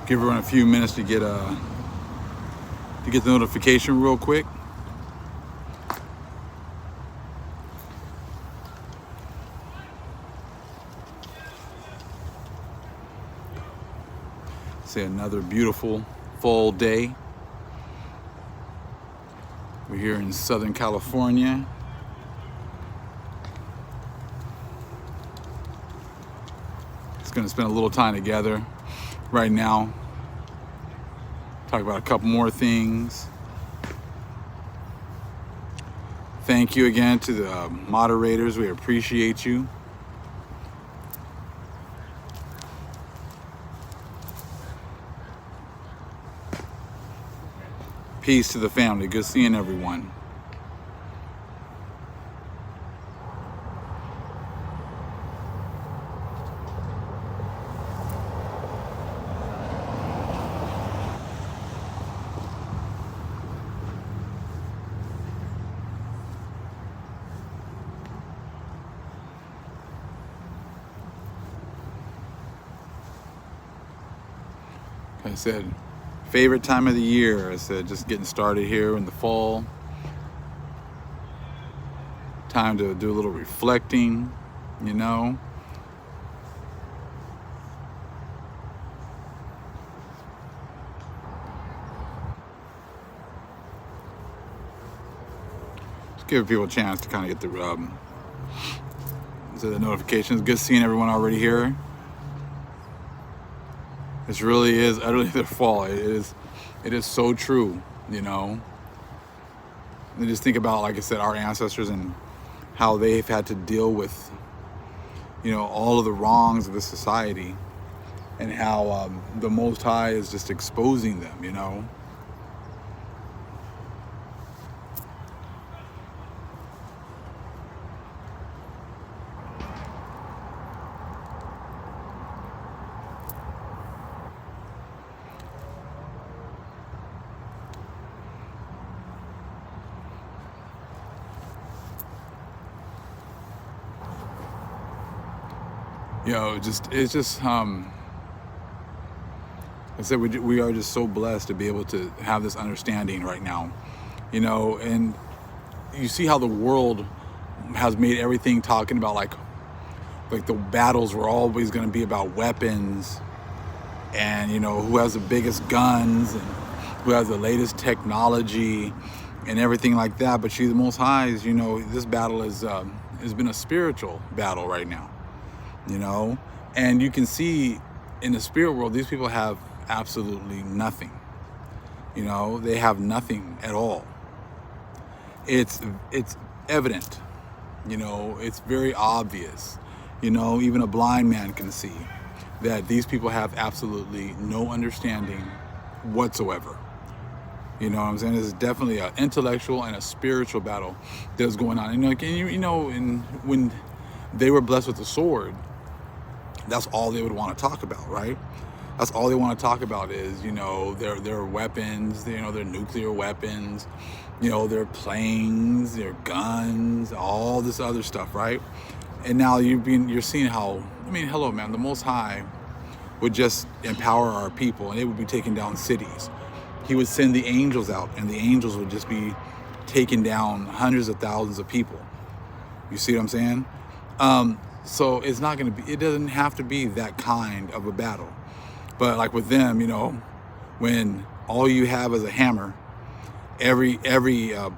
Give everyone a few minutes to get the notification real quick. Say another beautiful fall day. We're here in Southern California. It's gonna spend a little time together right now. Talk about a couple more things. Thank you again to the moderators. We appreciate you. Peace to the family. Good seeing everyone. Like I said, favorite time of the year. I said, just getting started here in the fall. Time to do a little reflecting, you know. Just give people a chance to kind of get the notifications. Good seeing everyone already here. This really is utterly their fault. It is so true, you know. And just think about, like I said, our ancestors and how they've had to deal with, you know, all of the wrongs of this society, and how the Most High is just exposing them, you know. You know, it's just I said, we are just so blessed to be able to have this understanding right now, you know. And you see how the world has made everything talking about like the battles were always going to be about weapons, and, you know, who has the biggest guns and who has the latest technology and everything like that. But the Most High is, you know, this battle has been a spiritual battle right now. You know, and you can see in the spirit world, these people have absolutely nothing. You know, they have nothing at all. It's evident, you know, it's very obvious. You know, even a blind man can see that these people have absolutely no understanding whatsoever. You know what I'm saying? It's definitely an intellectual and a spiritual battle that's going on. And when they were blessed with the sword, that's all they would want to talk about, right? That's all they want to talk about is, you know, their weapons, you know, their nuclear weapons, you know, their planes, their guns, all this other stuff, right? And now you're seeing how, I mean, hello, man, the Most High would just empower our people, and they would be taking down cities. He would send the angels out, and the angels would just be taking down hundreds of thousands of people. You see what I'm saying? So it's not going to be, it doesn't have to be that kind of a battle. But like with them, you know, when all you have is a hammer, every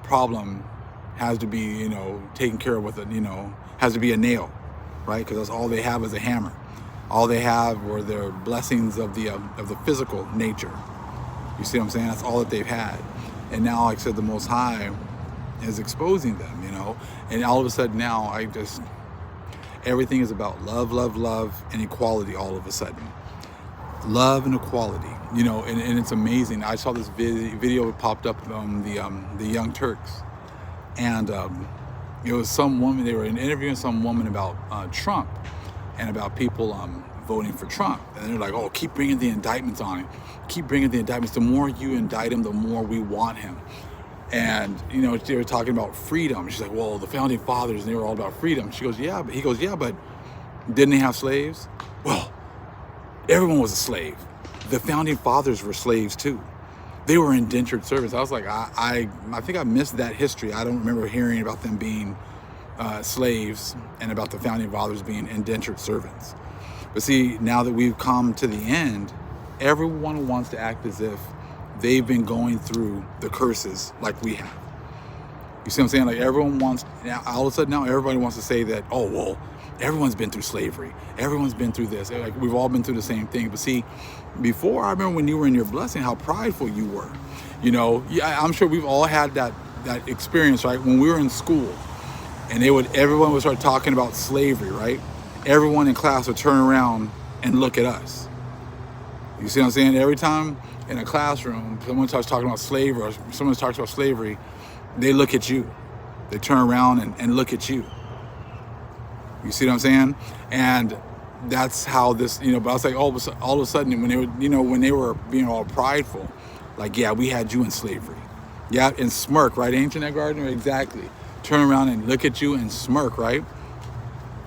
problem has to be, you know, taken care of with it, you know, has to be a nail, right? Because that's all they have is a hammer. All they have were their blessings of the physical nature. You see what I'm saying? That's all that they've had. And now, like I said, the Most High is exposing them, you know, and all of a sudden now everything is about love, love, love, and equality all of a sudden. Love and equality, you know, and it's amazing. I saw this video popped up on the Young Turks, and it was some woman, they were interviewing some woman about Trump and about people voting for Trump. And they're like, oh, keep bringing the indictments on him. Keep bringing the indictments. The more you indict him, the more we want him. And, you know, they were talking about freedom. She's like, well, the founding fathers, they were all about freedom. She goes, yeah, but he goes, yeah, but didn't they have slaves? Well, everyone was a slave. the founding fathers were slaves too. They were indentured servants. I was like, I think I missed that history. I don't remember hearing about them being slaves and about the founding fathers being indentured servants. But see, now that we've come to the end, everyone wants to act as if they've been going through the curses like we have. You see what I'm saying? Like everyone wants, now all of a sudden now everybody wants to say that, oh, well, everyone's been through slavery. Everyone's been through this. Like we've all been through the same thing. But see, before, I remember when you were in your blessing, how prideful you were. You know, yeah, I'm sure we've all had that experience, right? When we were in school and everyone would start talking about slavery, right? Everyone in class would turn around and look at us. You see what I'm saying? Every time in a classroom, someone starts talking about slavery or someone talks about slavery, they look at you. They turn around and look at you. You see what I'm saying? And that's how this, you know, but I was like, all of a sudden when they were, you know, when they were being all prideful, like, yeah, we had you in slavery. Yeah, and smirk, right? Ain't Jeanette Gardner? Exactly. Turn around and look at you and smirk, right?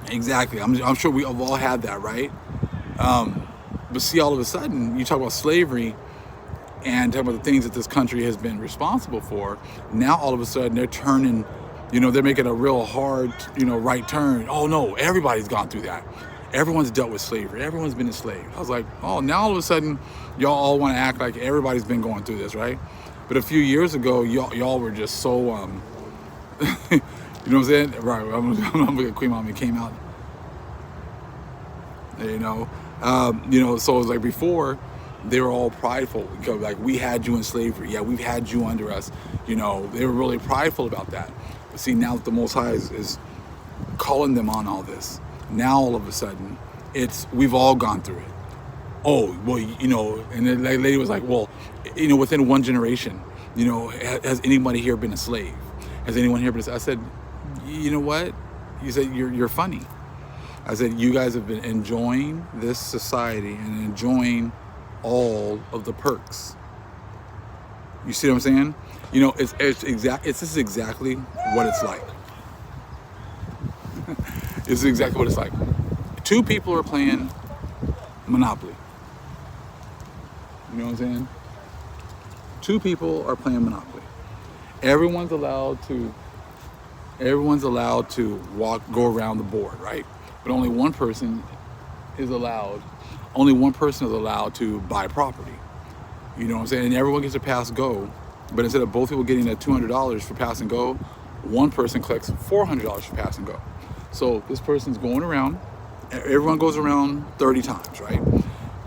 Exactly. I'm sure we've all had that, right? But see, all of a sudden, you talk about slavery and talk about the things that this country has been responsible for. Now, all of a sudden, they're turning, you know, they're making a real hard, you know, right turn. Oh, no, everybody's gone through that. Everyone's dealt with slavery. Everyone's been enslaved. I was like, oh, now all of a sudden, y'all all want to act like everybody's been going through this, right? But a few years ago, y'all were just so, you know what I'm saying? Right, I'm looking at Queen Mommy came out. You know, so it was like before, they were all prideful. Like, we had you in slavery. Yeah, we've had you under us. You know, they were really prideful about that. But see, now that the Most High is calling them on all this, now all of a sudden, we've all gone through it. Oh, well, you know, and the lady was like, well, you know, within one generation, you know, has anybody here been a slave? Has anyone here been a slave? I said, you know what? You said, you're funny. I said, you guys have been enjoying this society and enjoying all of the perks. You see what I'm saying? You know, this is exactly what it's like. This is exactly what it's like. Two people are playing Monopoly. You know what I'm saying? Two people are playing Monopoly. Everyone's allowed to go around the board, right? But only one person is allowed to buy property. You know what I'm saying? And everyone gets to pass go, but instead of both people getting that $200 for pass and go, one person collects $400 for pass and go. So this person's going around, everyone goes around 30 times, right?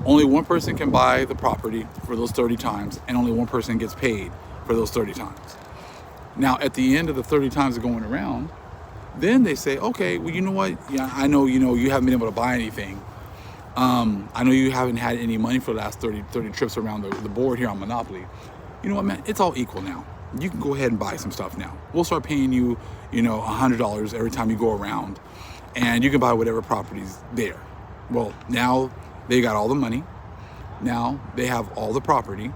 Only one person can buy the property for those 30 times, and only one person gets paid for those 30 times. Now, at the end of the 30 times of going around, then they say, okay, well, you know what? Yeah, I know, you know, you haven't been able to buy anything. I know you haven't had any money for the last 30 trips around the board here on Monopoly. You know what, man? It's all equal now. You can go ahead and buy some stuff now. We'll start paying you, you know, $100 every time you go around, and you can buy whatever property's there. Well, now they got all the money. Now they have all the property,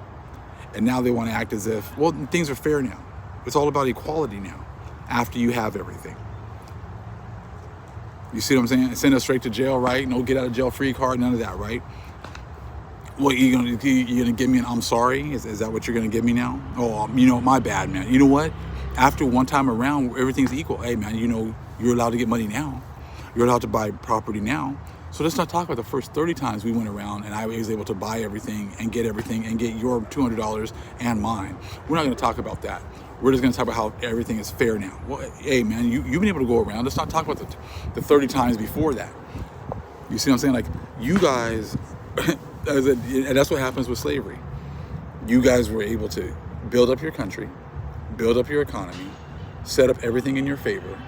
and now they want to act as if, well, things are fair now. It's all about equality now, after you have everything. You see what I'm saying? Send us straight to jail, right? No get out of jail free card, none of that, right? What, you're gonna give me an I'm sorry? Is that what you're gonna give me now? Oh, you know, my bad, man. You know what? After one time around, everything's equal. Hey, man, you know, you're allowed to get money now. You're allowed to buy property now. So let's not talk about the first 30 times we went around and I was able to buy everything and get your $200 and mine. We're not gonna talk about that. We're just gonna talk about how everything is fair now. Well, hey, man, you've been able to go around. Let's not talk about the 30 times before that. You see what I'm saying? Like, you guys, and that's what happens with slavery. You guys were able to build up your country, build up your economy, set up everything in your favor.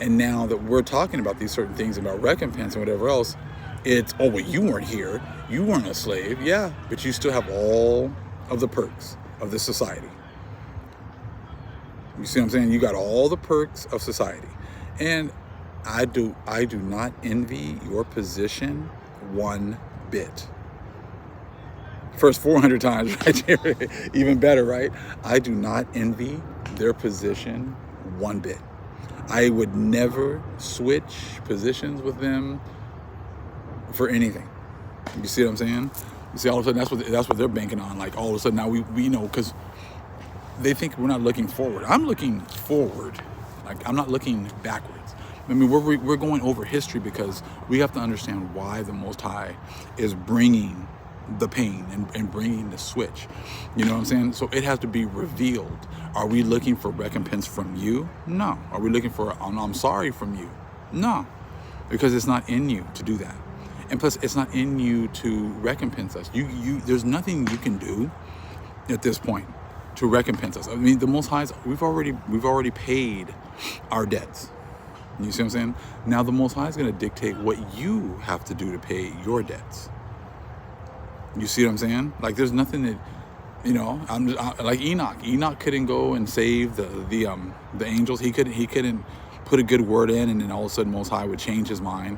And now that we're talking about these certain things about recompense and whatever else, it's, oh, well, you weren't here. You weren't a slave. Yeah, but you still have all of the perks of this society. You see what I'm saying? You got all the perks of society. And I do not envy your position one bit. First 400 times right there, even better, right? I do not envy their position one bit. I would never switch positions with them for anything. You see what I'm saying? You see, all of a sudden that's what they're banking on. Like all of a sudden now we know, because they think we're not looking forward. I'm looking forward. Like I'm not looking backwards. I mean, we're going over history because we have to understand why the Most High is bringing the pain and bringing the switch. You know what I'm saying? So it has to be revealed. Are we looking for recompense from you? No. Are we looking for I'm sorry from you? No. Because it's not in you to do that. And plus, it's not in you to recompense us. There's nothing you can do at this point to recompense us. I mean, the Most High's, we've already paid our debts. You see what I'm saying? Now the Most High is going to dictate what you have to do to pay your debts. You see what I'm saying? Like there's nothing that, like Enoch. Enoch couldn't go and save the angels. He couldn't put a good word in, and then all of a sudden Most High would change his mind.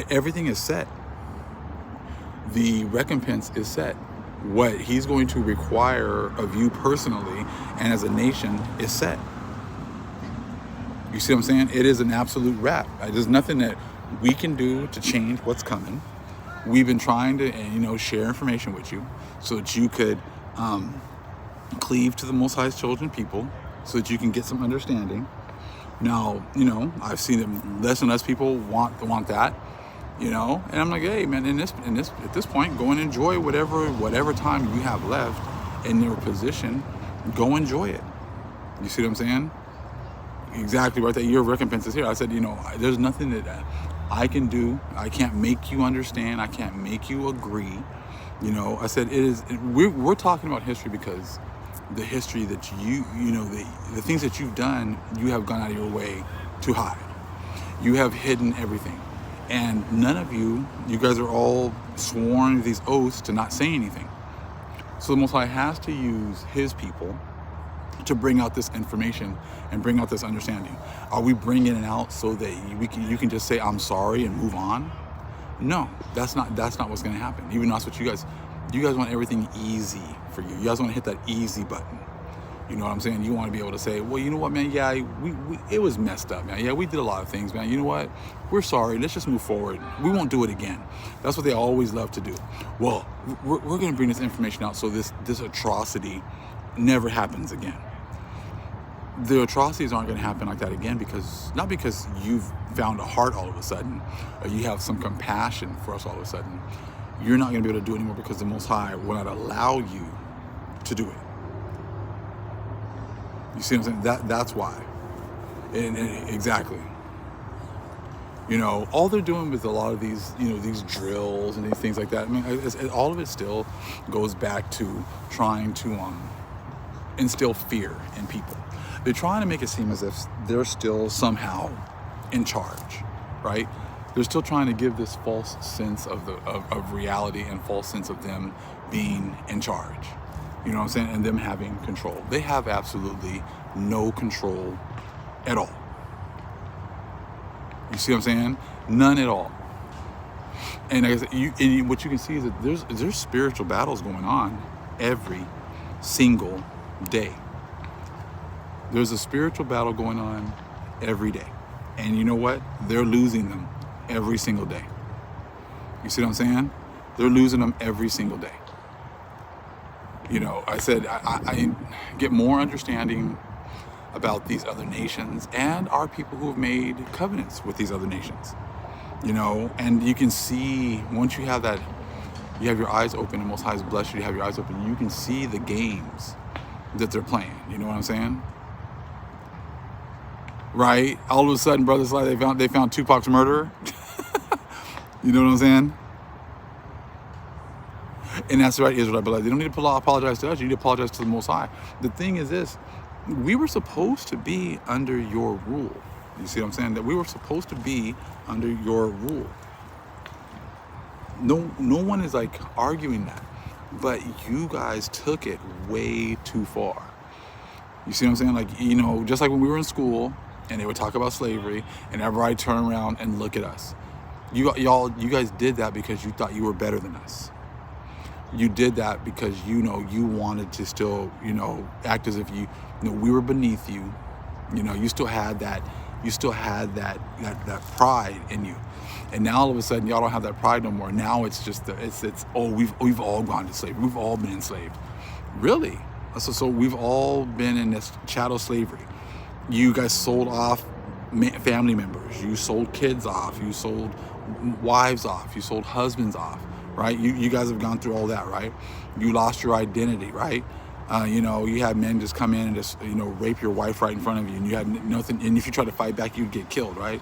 Everything is set. The recompense is set. What he's going to require of you personally and as a nation is set. You see what I'm saying? It is an absolute wrap. There's nothing that we can do to change what's coming. We've been trying to, share information with you so that you could cleave to the Most High's chosen people, so that you can get some understanding. Now, I've seen that less and less people want that. And I'm like, hey man, at this point, go and enjoy whatever time you have left in your position. Go enjoy it. You see what I'm saying? Exactly right. That your recompense is here. I said, there's nothing that I can do. I can't make you understand. I can't make you agree. I said we're talking about history because the history that the things that you've done, you have gone out of your way to hide. You have hidden everything. And none of you guys are all sworn these oaths to not say anything. So the Most High has to use his people to bring out this information and bring out this understanding. Are we bringing it out so that you can just say, I'm sorry and move on? No, that's not what's going to happen. Even though that's what you guys want everything easy for you. You guys want to hit that easy button. You know what I'm saying? You want to be able to say, well, you know what, man? Yeah, it was messed up, man. Yeah, we did a lot of things, man. You know what? We're sorry. Let's just move forward. We won't do it again. That's what they always love to do. Well, we're going to bring this information out so this atrocity never happens again. The atrocities aren't going to happen like that again not because you've found a heart all of a sudden, or you have some compassion for us all of a sudden. You're not going to be able to do it anymore because the Most High will not allow you to do it. You see what I'm saying? That's why. And exactly. All they're doing with a lot of these, these drills and these things like that, I mean, all of it still goes back to trying to instill fear in people. They're trying to make it seem as if they're still somehow in charge, right? They're still trying to give this false sense of reality and false sense of them being in charge. You know what I'm saying? And them having control. They have absolutely no control at all. You see what I'm saying? None at all. And like I said, what you can see is that there's spiritual battles going on every single day. There's a spiritual battle going on every day. And you know what? They're losing them every single day. You see what I'm saying? They're losing them every single day. I said I get more understanding about these other nations and our people who have made covenants with these other nations. And you can see once you have your eyes open, and Most High is blessed you to have your eyes open, you can see the games that they're playing. You know what I'm saying? Right? All of a sudden, brothers, like they found Tupac's murderer. You know what I'm saying? And that's right, Israelite beloved. They don't need to apologize to us. You need to apologize to the Most High. The thing is this: we were supposed to be under your rule. You see what I'm saying? That we were supposed to be under your rule. No one is like arguing that, but you guys took it way too far. You see what I'm saying? Like, just like when we were in school and they would talk about slavery, and everybody turn around and look at us. You guys did that because you thought you were better than us. You did that because you wanted to still act as if we were beneath you. You still had that you still had that pride in you. And now all of a sudden y'all don't have that pride no more. Now it's just we've all gone to slavery. We've all been enslaved. Really? So we've all been in this chattel slavery. You guys sold off family members. You sold kids off. You sold wives off. You sold husbands off. Right? You guys have gone through all that, right? You lost your identity, right? You had men just come in and just rape your wife right in front of you, and you had nothing. And if you tried to fight back, you'd get killed, right?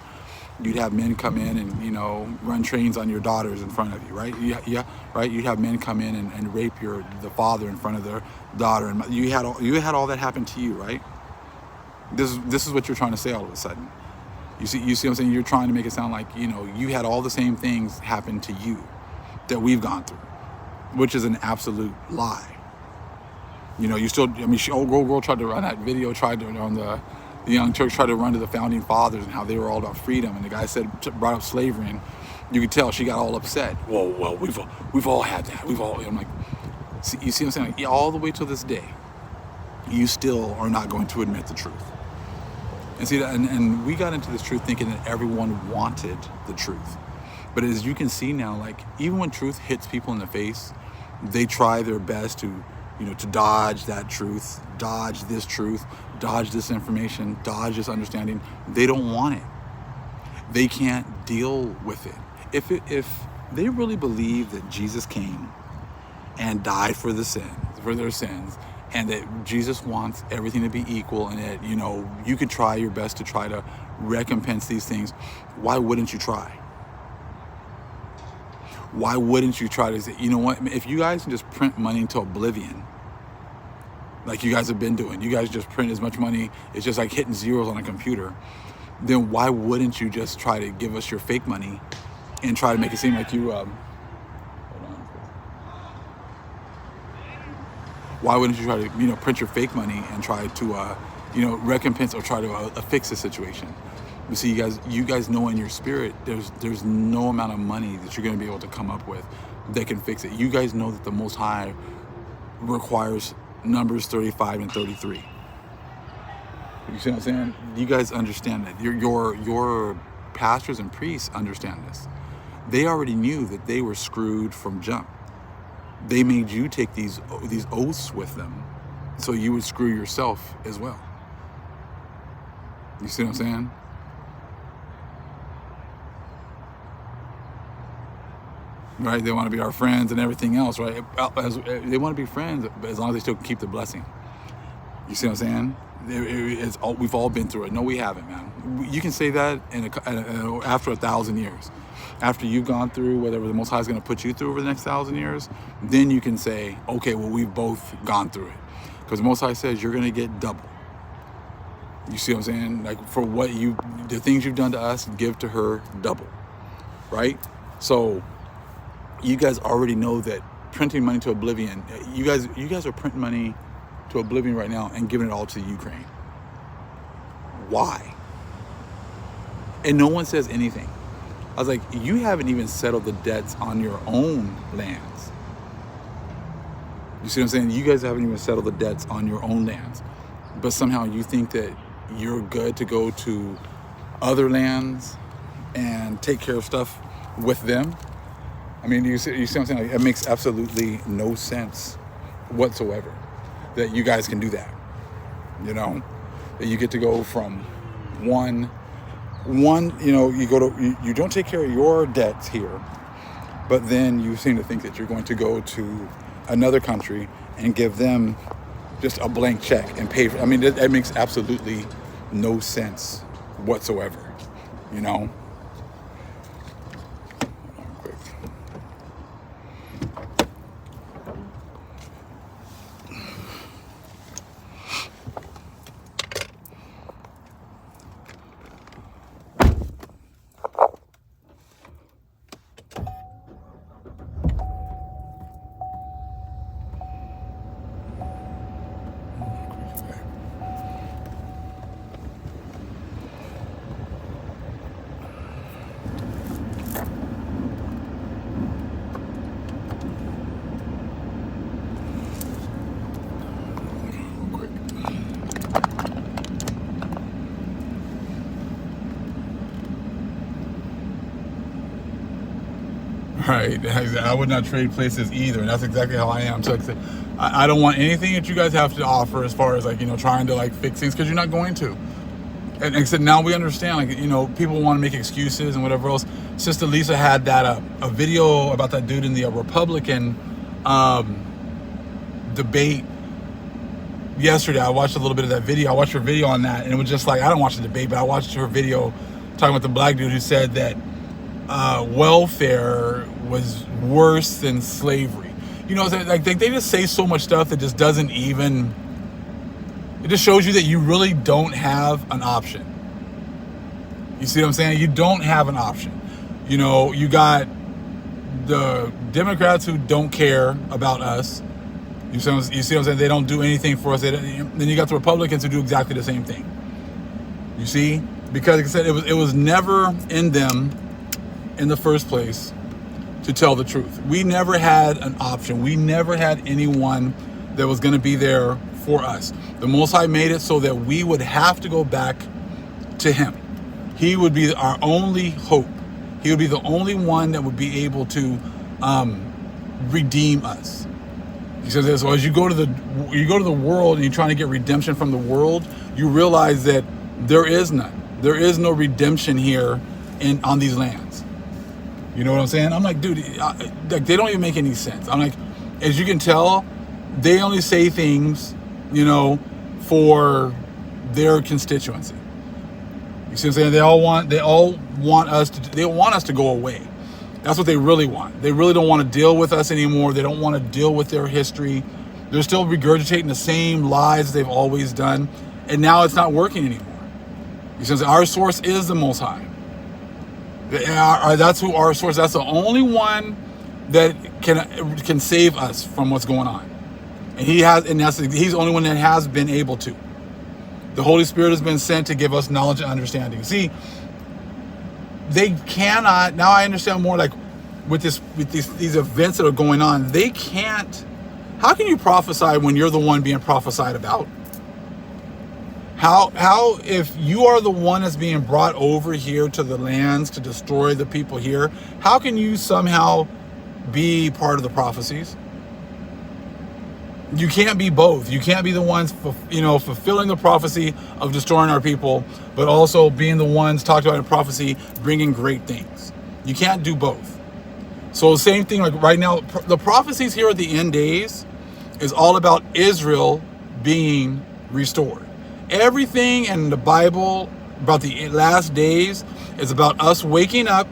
You'd have men come in and run trains on your daughters in front of you, right? Yeah, right. You'd have men come in and rape the father in front of their daughter, and you had all that happen to you, right? This is what you're trying to say all of a sudden. You see what I'm saying? You're trying to make it sound like you had all the same things happen to you that we've gone through, which is an absolute lie. You still, old girl tried to run that video, on the Young Turks tried to run to the founding fathers and how they were all about freedom, and the guy brought up slavery, and you could tell she got all upset. Well, we've all had that. I'm like, you see what I'm saying? Like, all the way till this day, you still are not going to admit the truth. And see that, and we got into this truth thinking that everyone wanted the truth. But as you can see now, like, even when truth hits people in the face, they try their best to dodge that truth, dodge this truth, dodge this information, dodge this understanding. They don't want it. They can't deal with it. If they really believe that Jesus came and died for their sins, and that Jesus wants everything to be equal, and that you could try your best to try to recompense these things, why wouldn't you try? Why wouldn't you try to say, if you guys can just print money into oblivion, like you guys have been doing, you guys just print as much money, it's just like hitting zeros on a computer, then why wouldn't you just try to give us your fake money and try to make it seem like you, why wouldn't you try to, print your fake money and try to, recompense or try to fix the situation? You see, you guys know in your spirit, there's no amount of money that you're going to be able to come up with that can fix it. You guys know that the Most High requires Numbers 35 and 33. You see what I'm saying? You guys understand that. Your pastors and priests understand this. They already knew that they were screwed from jump. They made you take these oaths with them, so you would screw yourself as well. You see what I'm saying? Right? They want to be our friends and everything else, right? They want to be friends, but as long as they still keep the blessing. You see what I'm saying? We've all been through it. No, we haven't, man. You can say that after 1,000 years. After you've gone through whatever the Most High is going to put you through over the next 1,000 years, then you can say, okay, well, we've both gone through it. Because the Most High says you're going to get double. You see what I'm saying? Like, for the things you've done to us, give to her double. Right? So you guys already know that printing money to oblivion, you guys are printing money to oblivion right now and giving it all to Ukraine. Why? And no one says anything. I was like, you haven't even settled the debts on your own lands. You see what I'm saying? You guys haven't even settled the debts on your own lands. But somehow you think that you're good to go to other lands and take care of stuff with them. I mean, you see what I'm saying? Like, it makes absolutely no sense whatsoever that you guys can do that. That you get to go from one, you don't take care of your debts here, but then you seem to think that you're going to go to another country and give them just a blank check and pay for. I mean, that makes absolutely no sense whatsoever. Right. I would not trade places either. And that's exactly how I am. So like I said, I don't want anything that you guys have to offer as far as like, trying to like fix things, because you're not going to. And like I said, now we understand, like, people want to make excuses and whatever else. Sister Lisa had that a video about that dude in the Republican debate yesterday. I watched a little bit of that video. I watched her video on that, and it was just like, I don't watch the debate, but I watched her video talking about the black dude who said that welfare was worse than slavery. Like they just say so much stuff that just doesn't even. It just shows you that you really don't have an option. You see what I'm saying? You don't have an option. You got the Democrats who don't care about us. You see what I'm saying? They don't do anything for us. Then you got the Republicans who do exactly the same thing. You see? Because like I said, it was never in them in the first place to tell the truth. We never had an option. We never had anyone that was going to be there for us. The Most High made it so that we would have to go back to Him. He would be our only hope. He would be the only one that would be able to redeem us. He says this. So as you go to the world and you're trying to get redemption from the world, you realize that there is none. There is no redemption here on these lands. You know what I'm saying? I'm like, dude, like they don't even make any sense. I'm like, as you can tell, they only say things, for their constituency. You see what I'm saying? They all want us to go away. That's what they really want. They really don't want to deal with us anymore. They don't want to deal with their history. They're still regurgitating the same lies they've always done. And now it's not working anymore. You see what I'm saying? Our source is the Most High. That's who our source. That's the only one that can save us from what's going on. And he's the only one that has been able to. The Holy Spirit has been sent to give us knowledge and understanding. See, they cannot. Now I understand more. Like with these events that are going on, they can't. How can you prophesy when you're the one being prophesied about? How if you are the one that's being brought over here to the lands to destroy the people here, how can you somehow be part of the prophecies? You can't be both. You can't be the ones, fulfilling the prophecy of destroying our people, but also being the ones talked about in prophecy, bringing great things. You can't do both. So same thing, like right now, the prophecies here at the end days is all about Israel being restored. Everything in the Bible about the last days is about us waking up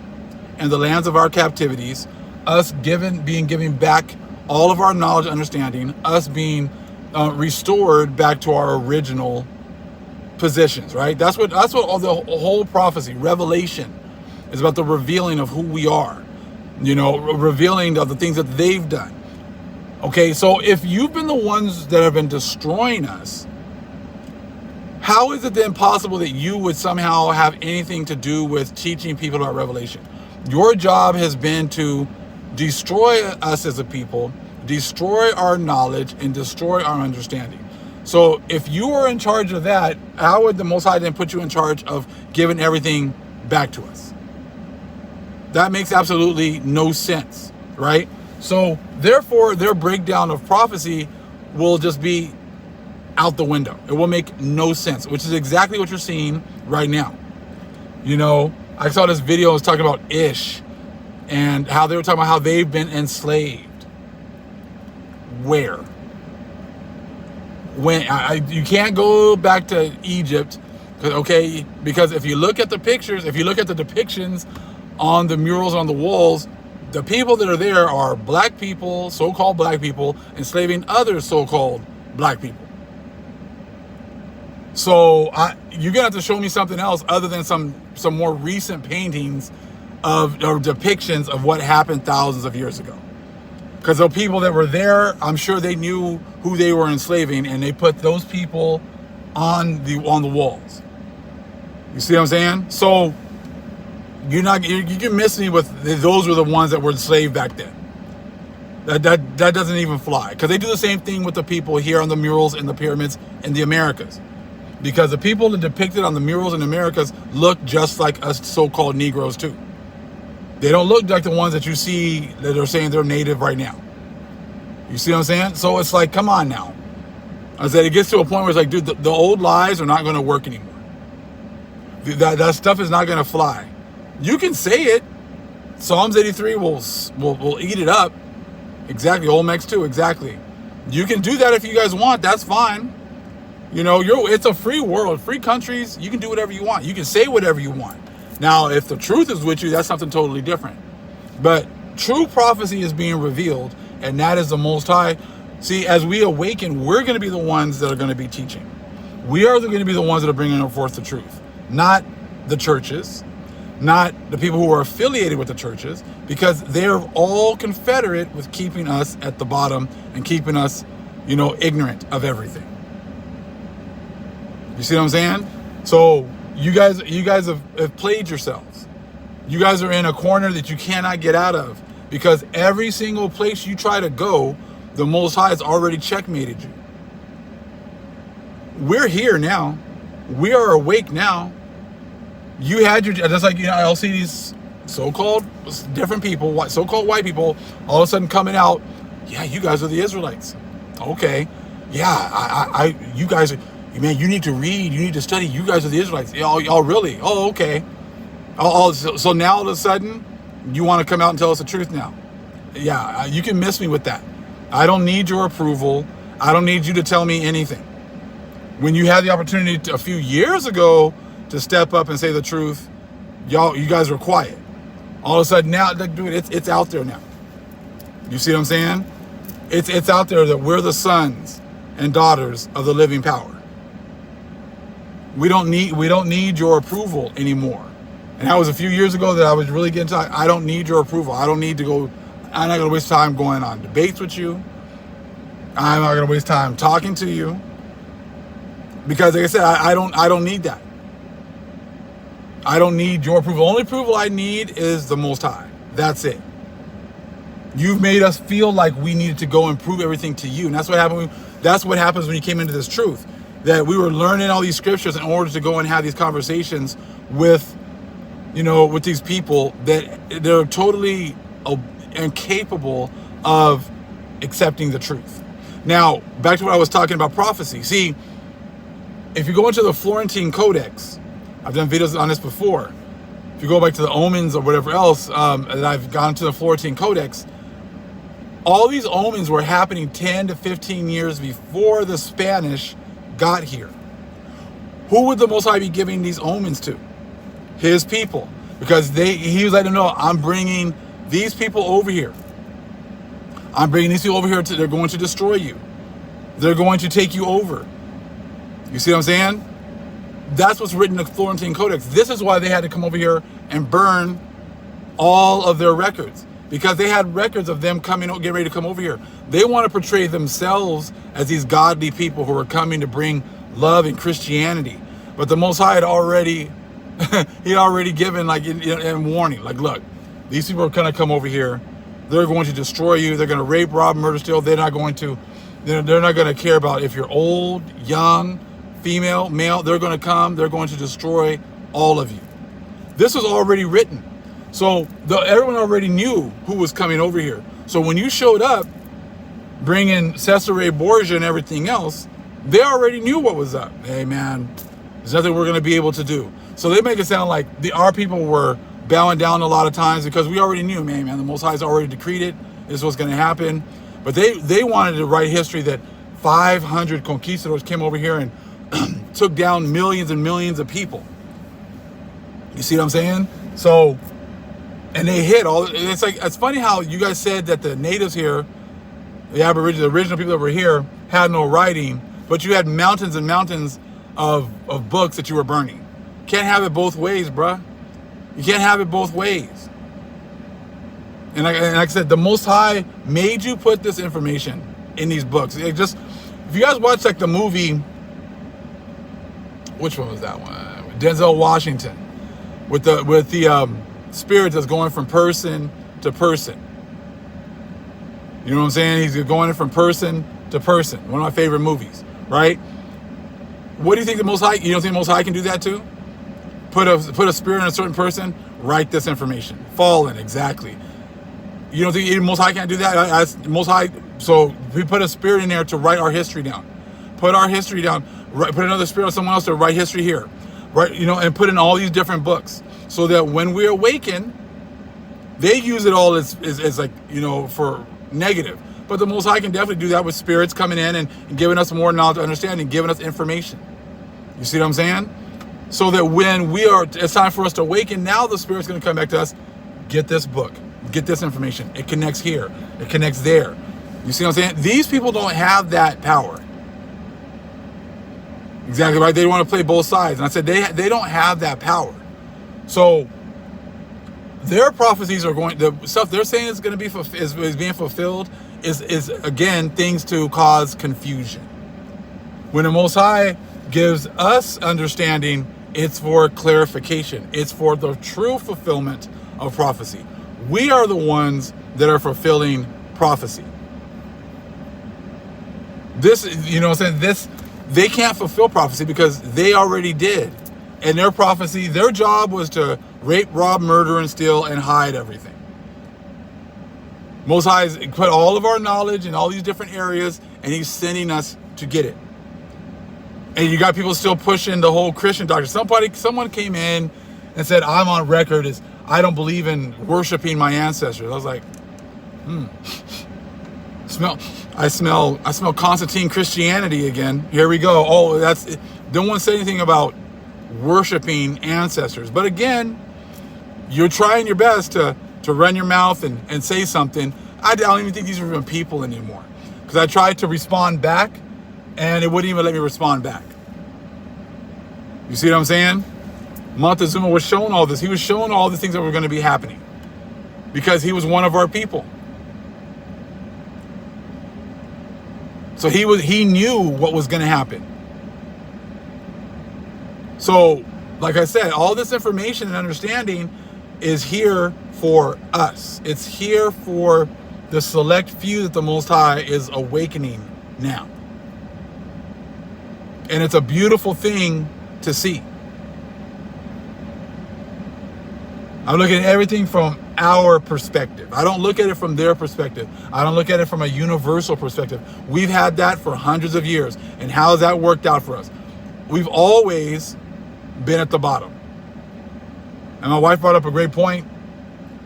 in the lands of our captivities, us being given back all of our knowledge and understanding, us being restored back to our original positions, right? That's what all the whole prophecy, Revelation, is about, the revealing of who we are, revealing of the things that they've done. Okay, so if you've been the ones that have been destroying us, how is it then possible that you would somehow have anything to do with teaching people about Revelation? Your job has been to destroy us as a people, destroy our knowledge, and destroy our understanding. So if you were in charge of that, how would the Most High then put you in charge of giving everything back to us? That makes absolutely no sense, right? So therefore, their breakdown of prophecy will just be out the window. It will make no sense, which is exactly what you're seeing right now. I saw this video, it was talking about Ish and how they were talking about how they've been enslaved. Where? When? You can't go back to Egypt, because if you look at the pictures, if you look at the depictions on the murals on the walls, the people that are there are black people, so-called black people, enslaving other so-called black people. So you're gonna have to show me something else other than some more recent paintings or depictions of what happened thousands of years ago. Because the people that were there, I'm sure they knew who they were enslaving, and they put those people on the walls. You see what I'm saying? So you can miss me with those were the ones that were enslaved back then. That doesn't even fly, because they do the same thing with the people here on the murals and the pyramids in the Americas. Because the people that depicted on the murals in the Americas look just like us so-called Negroes too. They don't look like the ones that you see that are saying they're native right now. You see what I'm saying? So it's like, come on now. I said it gets to a point where it's like, dude, the old lies are not going to work anymore. That stuff is not going to fly. You can say it. Psalms 83 will eat it up. Exactly. Olmecs too. Exactly. You can do that if you guys want. That's fine. You know, it's a free world, free countries. You can do whatever you want. You can say whatever you want. Now, if the truth is with you, that's something totally different. But true prophecy is being revealed, and that is the Most High. See, as we awaken, we're going to be the ones that are going to be teaching. We are going to be the ones that are bringing forth the truth, not the churches, not the people who are affiliated with the churches, because they're all confederate with keeping us at the bottom and keeping us, you know, ignorant of everything. You see what I'm saying? So you guys have played yourselves. You guys are in a corner that you cannot get out of, because every single place you try to go, the Most High has already checkmated you. We're here now. We are awake now. You had your, just like, you know, I'll see these so-called different people, so-called white people, all of a sudden coming out. Yeah, you guys are the Israelites. Okay. Yeah, you guys are, man, you need to read, you need to study. You guys are the Israelites. Y'all really? Oh, okay. So now all of a sudden, you want to come out and tell us the truth now? Yeah, you can miss me with that. I don't need your approval. I don't need you to tell me anything. When you had the opportunity a few years ago to step up and say the truth, you guys were quiet. All of a sudden now, dude, it's out there now. You see what I'm saying? It's out there that we're the sons and daughters of the living power. We don't need your approval anymore. And that was a few years ago that I was really getting to. I don't need your approval. I don't need to go. I'm not going to waste time going on debates with you. I'm not going to waste time talking to you, because, like I said, I don't need that. I don't need your approval. The only approval I need is the Most High. That's it. You've made us feel like we needed to go and prove everything to you, and that's what happened. That's what happens when you came into this truth. That we were learning all these scriptures in order to go and have these conversations with, you know, with these people that they're totally incapable of accepting the truth. Now, back to what I was talking about prophecy. See, if you go into the Florentine codex, I've done videos on this before. If you go back to the omens or whatever else, that I've gone to the Florentine codex, all these omens were happening 10 to 15 years before the Spanish got here. Who would the Most High be giving these omens to? His people. Because he was letting them know, I'm bringing these people over here. I'm bringing these people over here. They're going to destroy you. They're going to take you over. You see what I'm saying? That's what's written in the Florentine Codex. This is why they had to come over here and burn all of their records. Because they had records of them getting ready to come over here. They want to portray themselves as these godly people who are coming to bring love and Christianity. But the Most High had already, he'd already given like in warning, like, look, these people are going to come over here. They're going to destroy you. They're going to rape, rob, murder, steal. They're not going to care about if you're old, young, female, male. They're going to come. They're going to destroy all of you. This was already written. So everyone already knew who was coming over here. So when you showed up, bringing Cesare Borgia and everything else, they already knew what was up. Hey, man, there's nothing we're going to be able to do. So they make it sound like our people were bowing down a lot of times, because we already knew, man, the Most High's already decreed it. This is what's going to happen. But they wanted to write history that 500 conquistadors came over here and took down millions and millions of people. You see what I'm saying? So, and they hit all. It's funny how you guys said that the natives here, the original people that were here, had no writing, but you had mountains and mountains of books that you were burning. Can't have it both ways, bruh. You can't have it both ways. And like I said, the Most High made you put this information in these books. If you guys watch like the movie, which one was that one? Denzel Washington, with the spirit that's going from person to person. You know what I'm saying? He's going from person to person. One of my favorite movies, right? What do you think the Most High? You don't think the Most High can do that too? put a spirit in a certain person, write this information. Fallen, exactly. You don't think Most High can't do that? Most High, so we put a spirit in there to write our history down. Put our history down. Put another spirit on someone else to write history here. Right? And put in all these different books. So that when we awaken, they use it all as like, for negative. But the Most High can definitely do that with spirits coming in and giving us more knowledge, understanding, giving us information. You see what I'm saying? So that when it's time for us to awaken, now the Spirit's going to come back to us. Get this book. Get this information. It connects here. It connects there. You see what I'm saying? These people don't have that power. Exactly right. They want to play both sides. And I said they don't have that power. So their prophecies are the stuff they're saying is going to be is being fulfilled is again things to cause confusion. When the Most High gives us understanding, it's for clarification. It's for the true fulfillment of prophecy. We are the ones that are fulfilling prophecy. This, they can't fulfill prophecy because they already did. And their prophecy, their job was to rape, rob, murder, and steal and hide everything. Most High has put all of our knowledge in all these different areas, and he's sending us to get it. And you got people still pushing the whole Christian doctrine. Someone came in and said, I'm on record as I don't believe in worshiping my ancestors. I was like, I smell Constantine Christianity again. Here we go. Oh, don't want to say anything about worshiping ancestors. But again, you're trying your best to run your mouth and say something. I don't even think these are even people anymore. Because I tried to respond back, and it wouldn't even let me respond back. You see what I'm saying? Montezuma was showing all this. He was showing all the things that were going to be happening. Because he was one of our people. So he knew what was going to happen. So, like I said, all this information and understanding is here for us. It's here for the select few that the Most High is awakening now. And it's a beautiful thing to see. I'm looking at everything from our perspective. I don't look at it from their perspective. I don't look at it from a universal perspective. We've had that for hundreds of years. And how has that worked out for us? We've always been at the bottom. And my wife brought up a great point,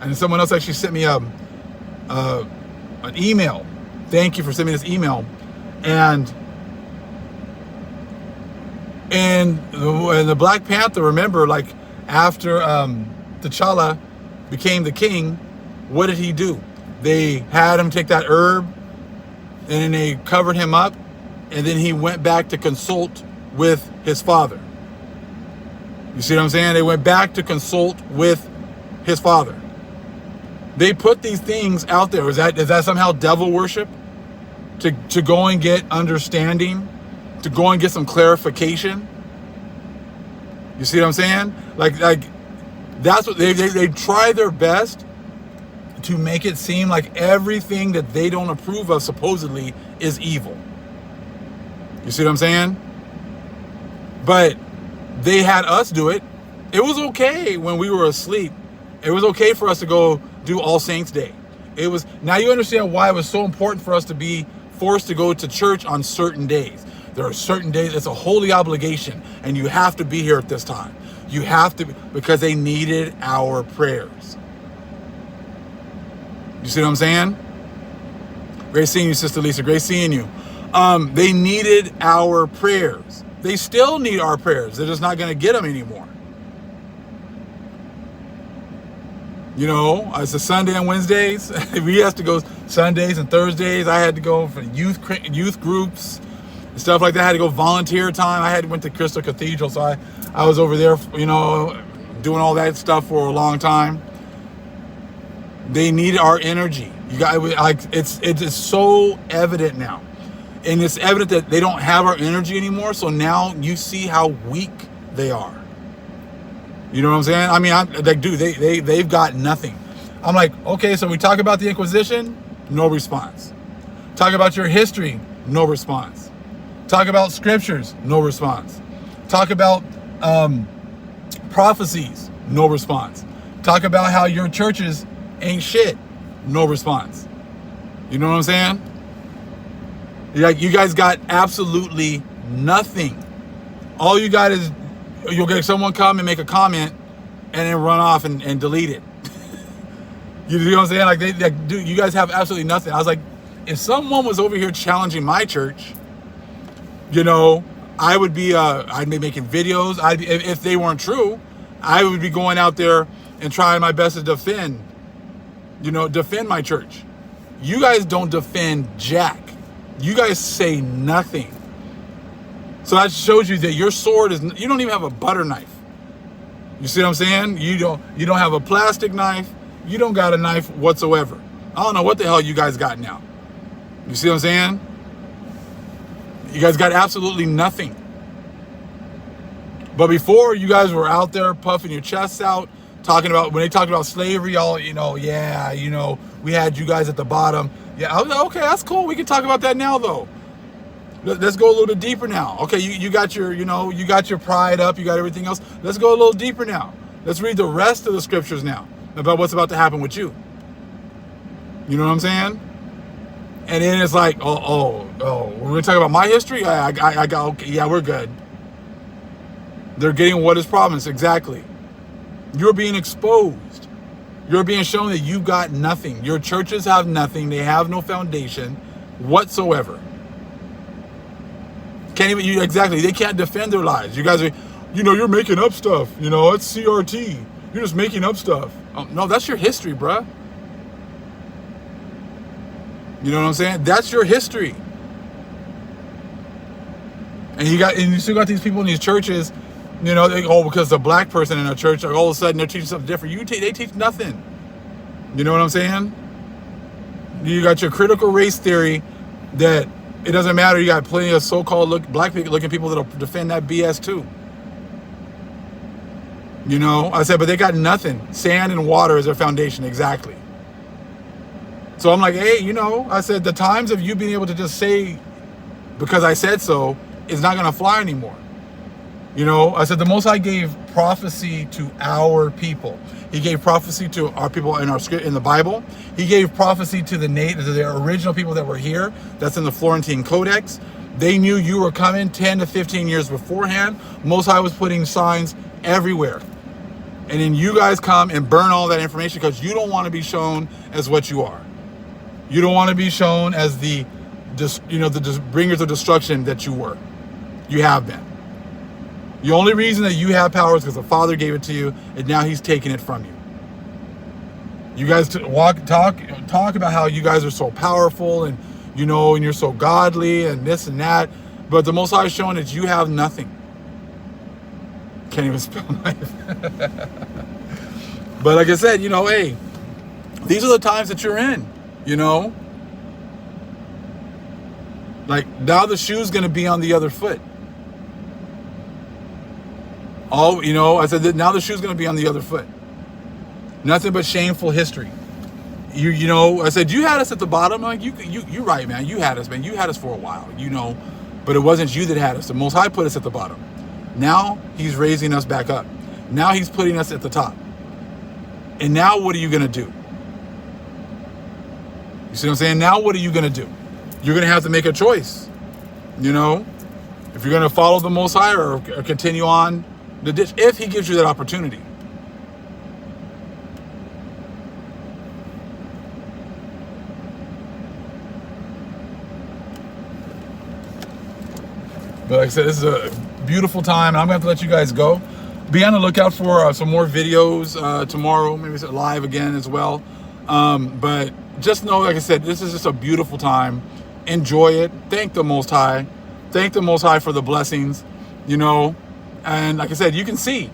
and someone else actually sent me an email. Thank you for sending me this email. And the Black Panther, remember, like after T'Challa became the king, what did he do? They had him take that herb, and then they covered him up, and then he went back to consult with his father. You see what I'm saying? They went back to consult with his father. They put these things out there. Is that somehow devil worship? To go and get understanding? To go and get some clarification? You see what I'm saying? Like that's what they try their best to make it seem like everything that they don't approve of supposedly is evil. You see what I'm saying? But they had us do it. It was okay when we were asleep. It was okay for us to go do All Saints Day. Now you understand why it was so important for us to be forced to go to church on certain days. There are certain days, it's a holy obligation, and you have to be here at this time. You have to, because they needed our prayers. You see what I'm saying? Great seeing you, Sister Lisa. Great seeing you. They needed our prayers. They still need our prayers. They're just not going to get them anymore. You know, it's a Sunday and Wednesdays. We have to go Sundays and Thursdays. I had to go for youth groups and stuff like that. I had to go volunteer time. Went to Crystal Cathedral, so I was over there, doing all that stuff for a long time. They need our energy. You guys, it is so evident now. And it's evident that they don't have our energy anymore. So now you see how weak they are. You know what I'm saying? I mean, they've got nothing. I'm like, okay, so we talk about the Inquisition, no response. Talk about your history, no response. Talk about scriptures, no response. Talk about prophecies, no response. Talk about how your churches ain't shit, no response. You know what I'm saying? Like, you guys got absolutely nothing. All you got is, you'll get someone come and make a comment and then run off and delete it. You know what I'm saying? Like, dude, you guys have absolutely nothing. I was like, if someone was over here challenging my church, you know, I would be, I'd be making videos. If they weren't true, I would be going out there and trying my best to defend my church. You guys don't defend jack. You guys say nothing. So that shows you that your sword is, you don't even have a butter knife. You see what I'm saying? You don't have a plastic knife. You don't got a knife whatsoever. I don't know what the hell you guys got now. You see what I'm saying? You guys got absolutely nothing. But before, you guys were out there puffing your chests out, talking about, when they talked about slavery, all, we had you guys at the bottom. Yeah, I was like, okay, that's cool. We can talk about that now, though. Let's go a little bit deeper now. Okay, you got your, you got your pride up, you got everything else. Let's go a little deeper now. Let's read the rest of the scriptures now about what's about to happen with you. You know what I'm saying? And then it's like, we're going to talk about my history? I got, okay, yeah, we're good. They're getting what is promised, exactly. You're being exposed. You're being shown that you got nothing. Your churches have nothing. They have no foundation whatsoever. Can't even, exactly, they can't defend their lives. You guys are, you're making up stuff. It's CRT. You're just making up stuff. Oh, no, that's your history, bruh. You know what I'm saying? That's your history. And you still got these people in these churches, because the black person in a church, all of a sudden they're teaching something different. They teach nothing. You know what I'm saying? You got your critical race theory that it doesn't matter. You got plenty of so-called black looking people that'll defend that BS too. I said, but they got nothing. Sand and water is their foundation, exactly. So I'm like, hey, I said, the times of you being able to just say, because I said so, is not going to fly anymore. I said, the Most High gave prophecy to our people. He gave prophecy to our people in our script, in the Bible. He gave prophecy to the original people that were here. That's in the Florentine codex. They knew you were coming 10 to 15 years beforehand. Most High was putting signs everywhere. And then you guys come and burn all that information because you don't want to be shown as what you are. You don't want to be shown as the bringers of destruction that you were. You have been. The only reason that you have power is because the Father gave it to you, and now He's taking it from you. You guys talk about how you guys are so powerful, and and you're so godly, and this and that. But the Most High is showing that you have nothing. Can't even spell life. But like I said, hey, these are the times that you're in. Like, now the shoe's going to be on the other foot. I said that now the shoe's going to be on the other foot. Nothing but shameful history. I said, you had us at the bottom. Like, you're right, man. You had us, man. You had us for a while, but it wasn't you that had us. The Most High put us at the bottom. Now He's raising us back up. Now He's putting us at the top. And now what are you going to do? You see what I'm saying? Now what are you going to do? You're going to have to make a choice. If you're going to follow the Most High or continue on the ditch, if He gives you that opportunity. But like I said, this is a beautiful time. I'm going to have to let you guys go. Be on the lookout for some more videos tomorrow, maybe live again as well. But just know, like I said, this is just a beautiful time. Enjoy it. Thank the Most High. Thank the Most High for the blessings, And like I said, you can see,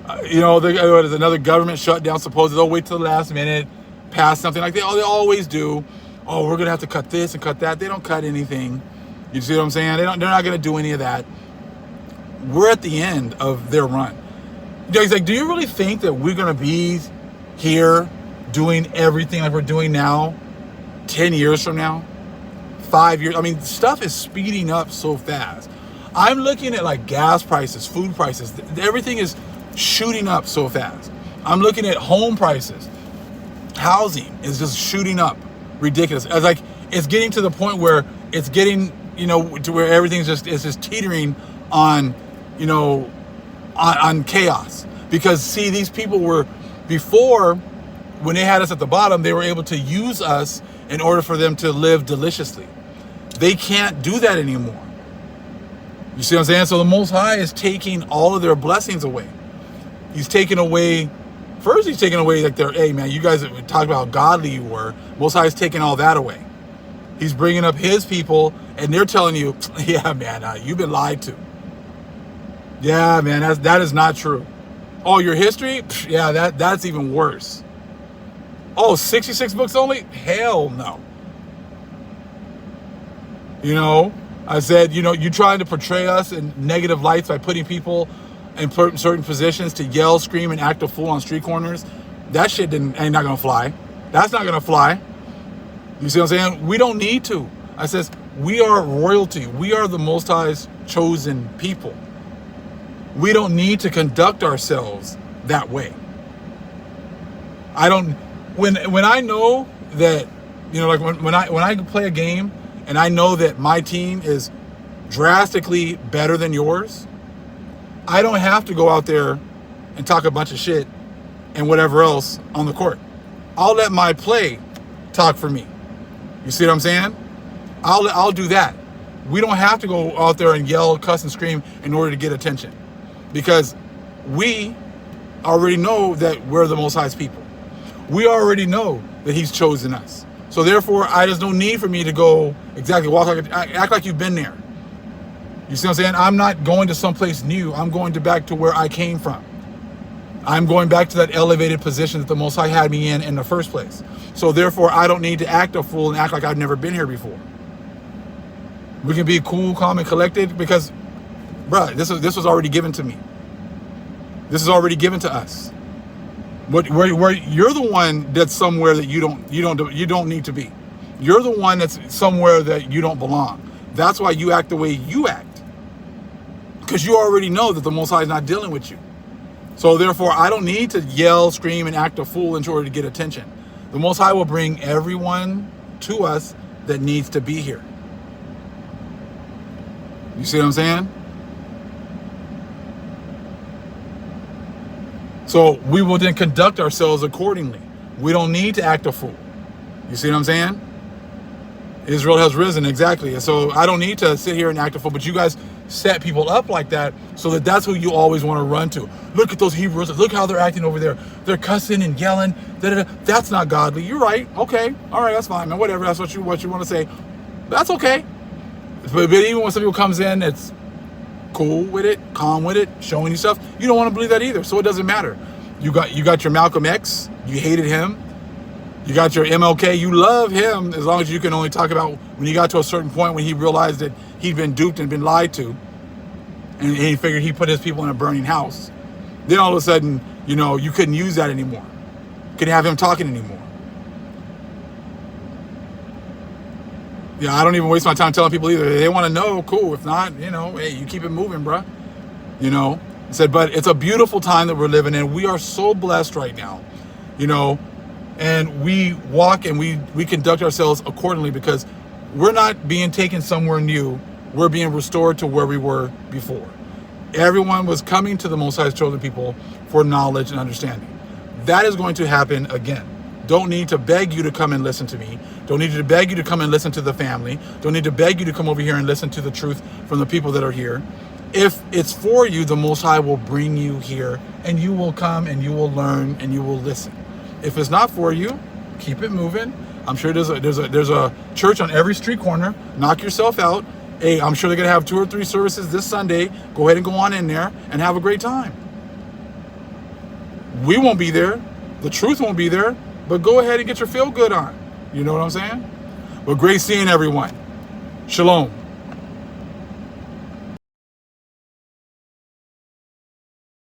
there's another government shutdown. Supposedly they'll wait till the last minute, pass something like they always do. Oh, we're going to have to cut this and cut that. They don't cut anything. You see what I'm saying? They're not going to do any of that. We're at the end of their run. He's like, do you really think that we're going to be here doing everything like we're doing now 10 years from now? 5 years? I mean, stuff is speeding up so fast. I'm looking at like gas prices, food prices. Everything is shooting up so fast. I'm looking at home prices. Housing is just shooting up, ridiculous. As like it's getting to the point where it's getting, to where everything's just teetering on, on chaos. Because see, these people were before, when they had us at the bottom, they were able to use us in order for them to live deliciously. They can't do that anymore. You see what I'm saying? So the Most High is taking all of their blessings away. He's taking away, first he's taking away like hey man, you guys talked about how godly you were. Most High is taking all that away. He's bringing up his people and they're telling you, yeah man, you've been lied to. Yeah man, that is not true. Oh, your history? Yeah, that's even worse. Oh, 66 books only? Hell no. I said, you're trying to portray us in negative lights by putting people in certain positions to yell, scream, and act a fool on street corners. That shit ain't not gonna fly. That's not gonna fly. You see what I'm saying? We don't need to. I says, we are royalty. We are the Most High's chosen people. We don't need to conduct ourselves that way. When I know that, like when I play a game and I know that my team is drastically better than yours, I don't have to go out there and talk a bunch of shit and whatever else on the court. I'll let my play talk for me. You see what I'm saying? I'll do that. We don't have to go out there and yell, cuss, and scream in order to get attention, because we already know that we're the Most High's people. We already know that He's chosen us. So therefore, there's no need for me to go act like you've been there. You see what I'm saying? I'm not going to someplace new. I'm going back to where I came from. I'm going back to that elevated position that the Most High had me in the first place. So therefore, I don't need to act a fool and act like I've never been here before. We can be cool, calm, and collected because, bruh, this was already given to me. This is already given to us. Where you're the one that's somewhere that you don't need to be. You're the one that's somewhere that you don't belong. That's why you act the way you act, because you already know that the Most High is not dealing with you. So therefore, I don't need to yell, scream, and act a fool in order to get attention. The Most High will bring everyone to us that needs to be here. You see what I'm saying? So we will then conduct ourselves accordingly. We don't need to act a fool. You see what I'm saying? Israel has risen, exactly. And so I don't need to sit here and act a fool, but you guys set people up like that so that that's who you always want to run to. Look at those Hebrews. Look how they're acting over there. They're cussing and yelling. That's not godly. You're right. Okay. All right. That's fine, man. Whatever. That's what you want to say. That's okay. But even when somebody comes in, it's cool with it, calm with it, showing you stuff, you don't want to believe that either. So it doesn't matter. You got your Malcolm X. You hated him. You got your MLK. You love him as long as you can only talk about when he got to a certain point when he realized that he'd been duped and been lied to, and he figured he put his people in a burning house. Then all of a sudden, you couldn't use that anymore. Couldn't have him talking anymore. Yeah, I don't even waste my time telling people either. They want to know, cool. If not, hey, you keep it moving, bruh. I said, but it's a beautiful time that we're living in. We are so blessed right now, and we walk and we conduct ourselves accordingly because we're not being taken somewhere new. We're being restored to where we were before. Everyone was coming to the Most High's chosen people for knowledge and understanding. That is going to happen again. Don't need to beg you to come and listen to me. Don't need to beg you to come and listen to the family. Don't need to beg you to come over here and listen to the truth from the people that are here. If it's for you, the Most High will bring you here and you will come and you will learn and you will listen. If it's not for you, keep it moving. I'm sure there's a church on every street corner. Knock yourself out. Hey, I'm sure they're going to have 2 or 3 services this Sunday. Go ahead and go on in there and have a great time. We won't be there. The truth won't be there. But go ahead and get your feel good on. You know what I'm saying? But great seeing everyone. Shalom.